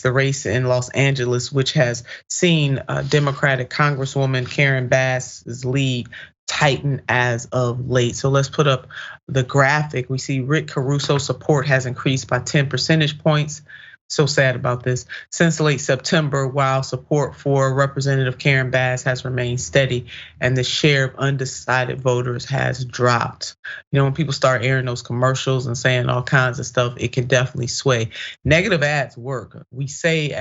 the race in Los Angeles, which has seen Democratic Congresswoman Karen Bass's lead tighten as of late. So let's put up the graphic. We see Rick Caruso support has increased by 10 percentage points. So sad about this. Since late September, while support for Representative Karen Bass has remained steady and the share of undecided voters has dropped. You know, when people start airing those commercials and saying all kinds of stuff, it can definitely sway. Negative ads work. We say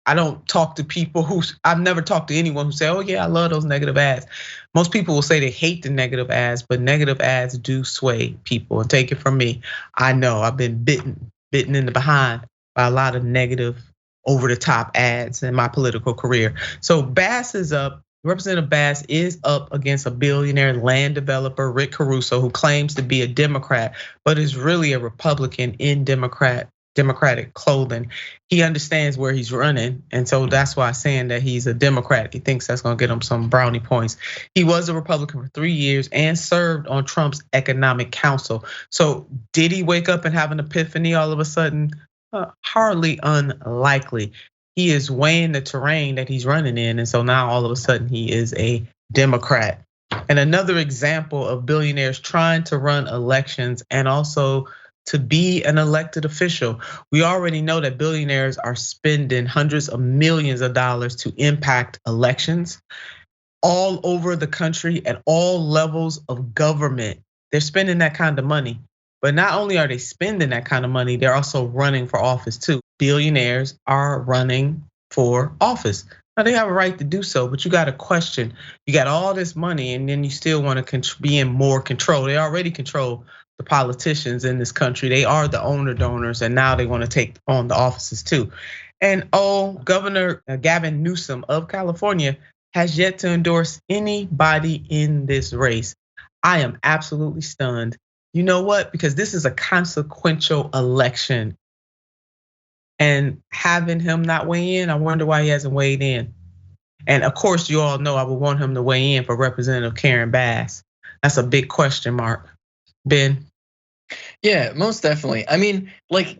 I don't talk to people I've never talked to anyone who say, oh yeah, I love those negative ads. Most people will say they hate the negative ads, but negative ads do sway people. And take it from me, I know I've been bitten in the behind by a lot of negative over the top ads in my political career. So Bass is up. Representative Bass is up against a billionaire land developer, Rick Caruso, who claims to be a Democrat, but is really a Republican in Democratic clothing. He understands where he's running, and so that's why I'm saying that he's a Democrat. He thinks that's gonna get him some brownie points. He was a Republican for 3 years and served on Trump's Economic Council. So did he wake up and have an epiphany all of a sudden? Hardly unlikely. He is weighing the terrain that he's running in, and so now all of a sudden he is a Democrat. And another example of billionaires trying to run elections and also to be an elected official. We already know that billionaires are spending hundreds of millions of dollars to impact elections all over the country at all levels of government. They're spending that kind of money. But not only are they spending that kind of money, they're also running for office too. Billionaires are running for office. Now they have a right to do so, but you got to question. You got all this money and then you still want to be in more control. They already control the politicians in this country. They are the owner donors, and now they want to take on the offices too. And Governor Gavin Newsom of California has yet to endorse anybody in this race. I am absolutely stunned. You know what? Because this is a consequential election. And having him not weigh in, I wonder why he hasn't weighed in. And of course, you all know I would want him to weigh in for Representative Karen Bass. That's a big question mark. Ben? Yeah, most definitely. I mean, like,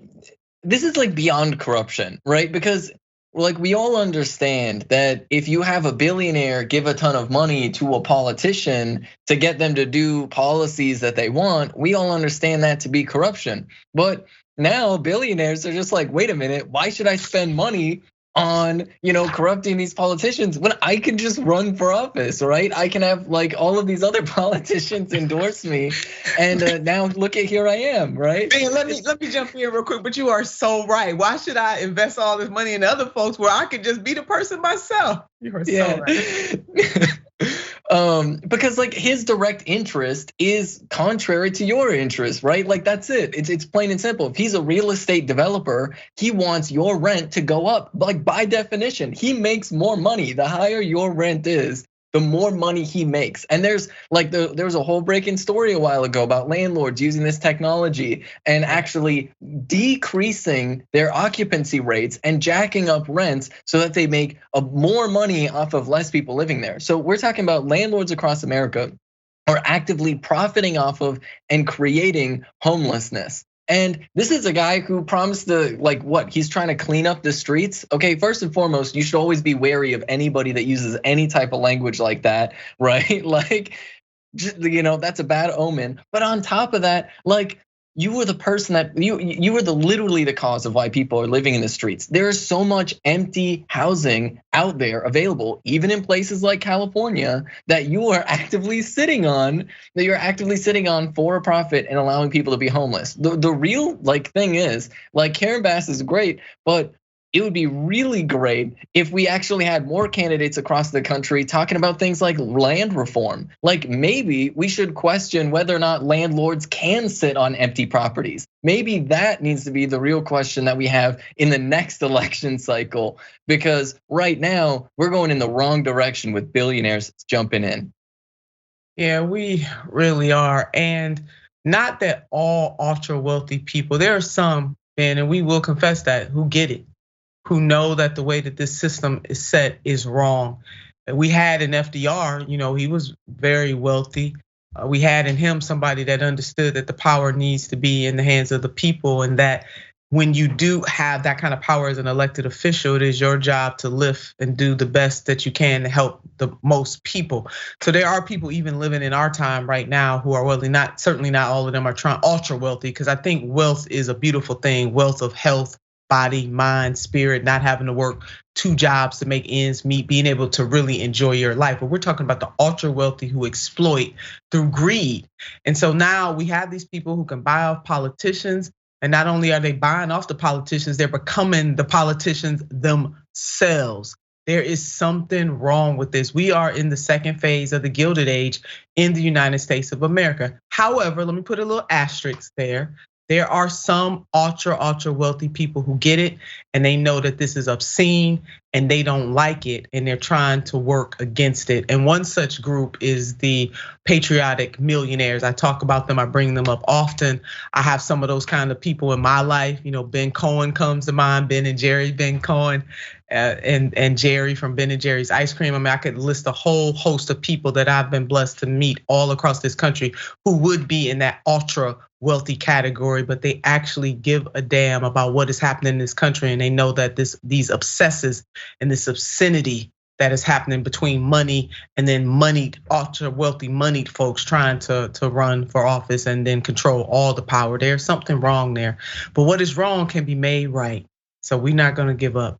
this is like beyond corruption, right? Because like we all understand that if you have a billionaire give a ton of money to a politician to get them to do policies that they want, we all understand that to be corruption. But now billionaires are just like, wait a minute, why should I spend money on corrupting these politicians when I can just run for office, right? I can have like all of these other politicians endorse me, and now look at here I am, right? Man, let me jump in real quick. But you are so right. Why should I invest all this money in other folks where I could just be the person myself? You are so right. Because like his direct interest is contrary to your interest, right? Like that's it. It's plain and simple. If he's a real estate developer, he wants your rent to go up. Like by definition, he makes more money. The higher your rent is, the more money he makes. And there's a whole breaking story a while ago about landlords using this technology and actually decreasing their occupancy rates and jacking up rents so that they make more money off of less people living there. So we're talking about landlords across America are actively profiting off of and creating homelessness. And this is a guy who promised to he's trying to clean up the streets. Okay, first and foremost, you should always be wary of anybody that uses any type of language like that, right? Like, that's a bad omen. But on top of that, like, you were the person that you were literally the cause of why people are living in the streets. There is so much empty housing out there available, even in places like California, that you are actively sitting on. That you're actively sitting on for a profit and allowing people to be homeless. The real thing is, like, Karen Bass is great, but it would be really great if we actually had more candidates across the country talking about things like land reform. Like maybe we should question whether or not landlords can sit on empty properties. Maybe that needs to be the real question that we have in the next election cycle, because right now we're going in the wrong direction with billionaires jumping in. Yeah, we really are. And not that all ultra wealthy people, there are some, and we will confess that, who get it, who know that the way that this system is set is wrong. We had in FDR, he was very wealthy. We had in him somebody that understood that the power needs to be in the hands of the people, and that when you do have that kind of power as an elected official, it is your job to lift and do the best that you can to help the most people. So there are people even living in our time right now who are wealthy. Certainly not all of them are ultra wealthy, because I think wealth is a beautiful thing. Wealth of health, body, mind, spirit, not having to work 2 jobs to make ends meet, being able to really enjoy your life. But we're talking about the ultra wealthy who exploit through greed. And so now we have these people who can buy off politicians. And not only are they buying off the politicians, they're becoming the politicians themselves. There is something wrong with this. We are in the second phase of the Gilded Age in the United States of America. However, let me put a little asterisk there. There are some ultra wealthy people who get it, and they know that this is obscene and they don't like it, and they're trying to work against it. And one such group is the patriotic millionaires. I talk about them, I bring them up often. I have some of those kind of people in my life. Ben Cohen comes to mind, Ben and Jerry, Ben Cohen, and Jerry from Ben and Jerry's Ice Cream. I mean, I could list a whole host of people that I've been blessed to meet all across this country who would be in that ultra wealthy category, but they actually give a damn about what is happening in this country, and they know that these obsesses and this obscenity that is happening between money and then moneyed, ultra wealthy, moneyed folks trying to run for office and then control all the power. There's something wrong there, but what is wrong can be made right. So we're not gonna give up.